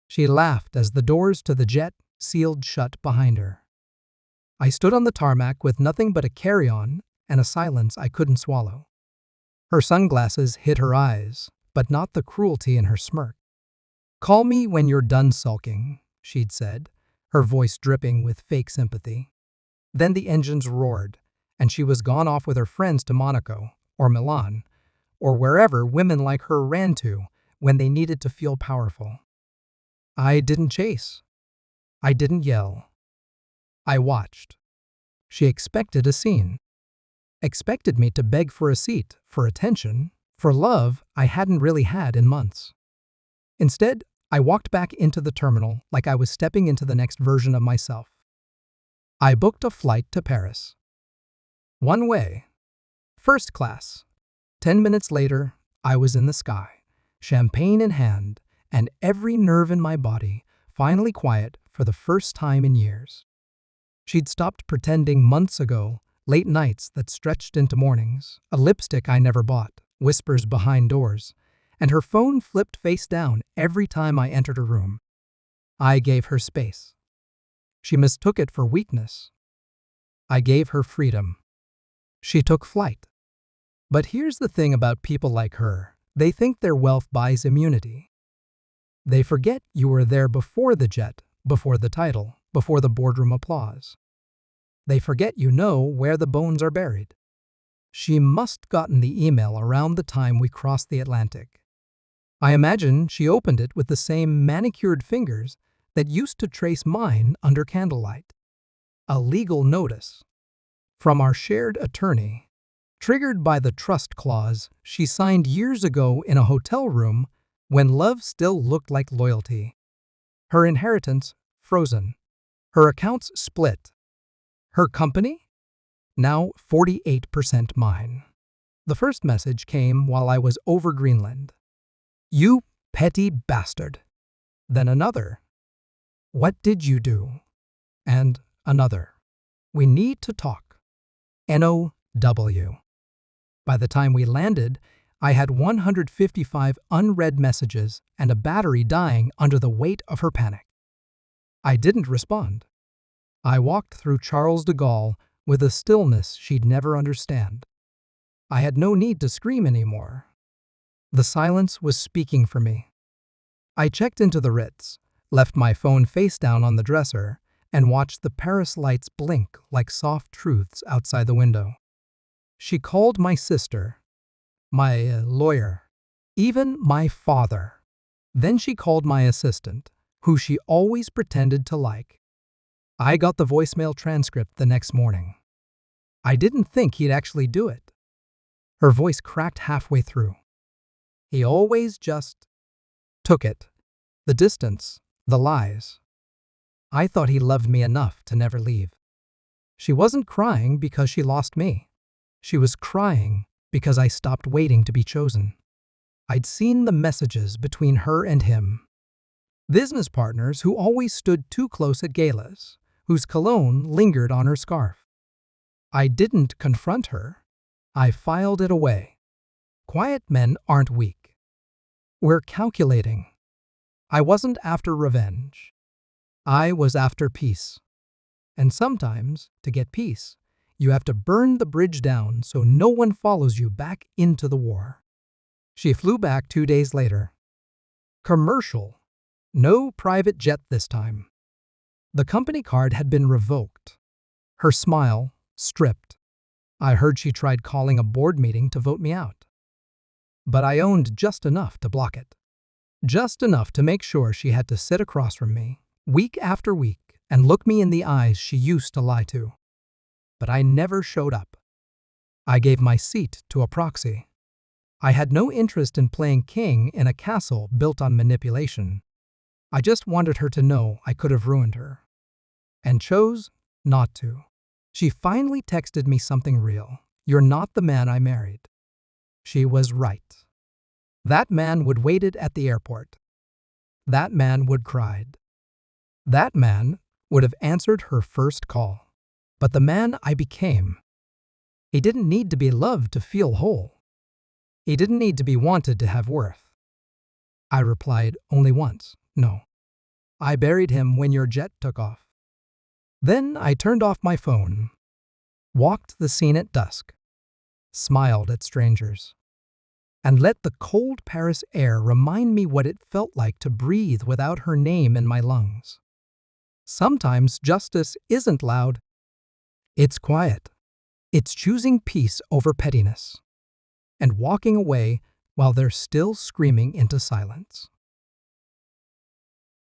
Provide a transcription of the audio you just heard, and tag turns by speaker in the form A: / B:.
A: She laughed as the doors to the jet sealed shut behind her. I stood on the tarmac with nothing but a carry-on and a silence I couldn't swallow. Her sunglasses hid her eyes, but not the cruelty in her smirk. "Call me when you're done sulking," she'd said, her voice dripping with fake sympathy. Then the engines roared, and she was gone off with her friends to Monaco, or Milan, or wherever women like her ran to when they needed to feel powerful. I didn't chase. I didn't yell. I watched. She expected a scene. Expected me to beg for a seat, for attention, for love I hadn't really had in months. Instead, I walked back into the terminal like I was stepping into the next version of myself. I booked a flight to Paris. One way. First class. 10 minutes later, I was in the sky, champagne in hand, and every nerve in my body finally quiet for the first time in years. She'd stopped pretending months ago, late nights that stretched into mornings, a lipstick I never bought, whispers behind doors, and her phone flipped face down every time I entered a room. I gave her space. She mistook it for weakness. I gave her freedom. She took flight. But here's the thing about people like her. They think their wealth buys immunity. They forget you were there before the jet, before the title, before the boardroom applause. They forget you know where the bones are buried. She must gotten the email around the time we crossed the Atlantic. I imagine she opened it with the same manicured fingers that used to trace mine under candlelight. A legal notice from our shared attorney, triggered by the trust clause she signed years ago in a hotel room when love still looked like loyalty. Her inheritance frozen. Her accounts split. Her company? Now 48% mine. The first message came while I was over Greenland. "You petty bastard." Then another. "What did you do?" And another. "We need to talk." NOW. By the time we landed, I had 155 unread messages and a battery dying under the weight of her panic. I didn't respond. I walked through Charles de Gaulle with a stillness she'd never understand. I had no need to scream anymore. The silence was speaking for me. I checked into the Ritz, left my phone face down on the dresser, and watched the Paris lights blink like soft truths outside the window. She called my sister, my lawyer, even my father. Then she called my assistant, who she always pretended to like. I got the voicemail transcript the next morning. I didn't think he'd actually do it. Her voice cracked halfway through. He always just took it. The distance, the lies. I thought he loved me enough to never leave. She wasn't crying because she lost me. She was crying because I stopped waiting to be chosen. I'd seen the messages between her and him. Business partners who always stood too close at galas, whose cologne lingered on her scarf. I didn't confront her. I filed it away. Quiet men aren't weak. We're calculating. I wasn't after revenge. I was after peace. And sometimes, to get peace, you have to burn the bridge down so no one follows you back into the war. She flew back 2 days later. Commercial. No private jet this time. The company card had been revoked. Her smile stripped. I heard she tried calling a board meeting to vote me out. But I owned just enough to block it. Just enough to make sure she had to sit across from me, week after week, and look me in the eyes she used to lie to. But I never showed up. I gave my seat to a proxy. I had no interest in playing king in a castle built on manipulation. I just wanted her to know I could have ruined her. And chose not to. She finally texted me something real. "You're not the man I married." She was right. That man would waited at the airport. That man would cried. That man would have answered her first call. But the man I became, he didn't need to be loved to feel whole. He didn't need to be wanted to have worth. I replied only once, no. I buried him when your jet took off. Then I turned off my phone, walked the scene at dusk, smiled at strangers, and let the cold Paris air remind me what it felt like to breathe without her name in my lungs. Sometimes justice isn't loud. It's quiet. It's choosing peace over pettiness and walking away while they're still screaming into silence.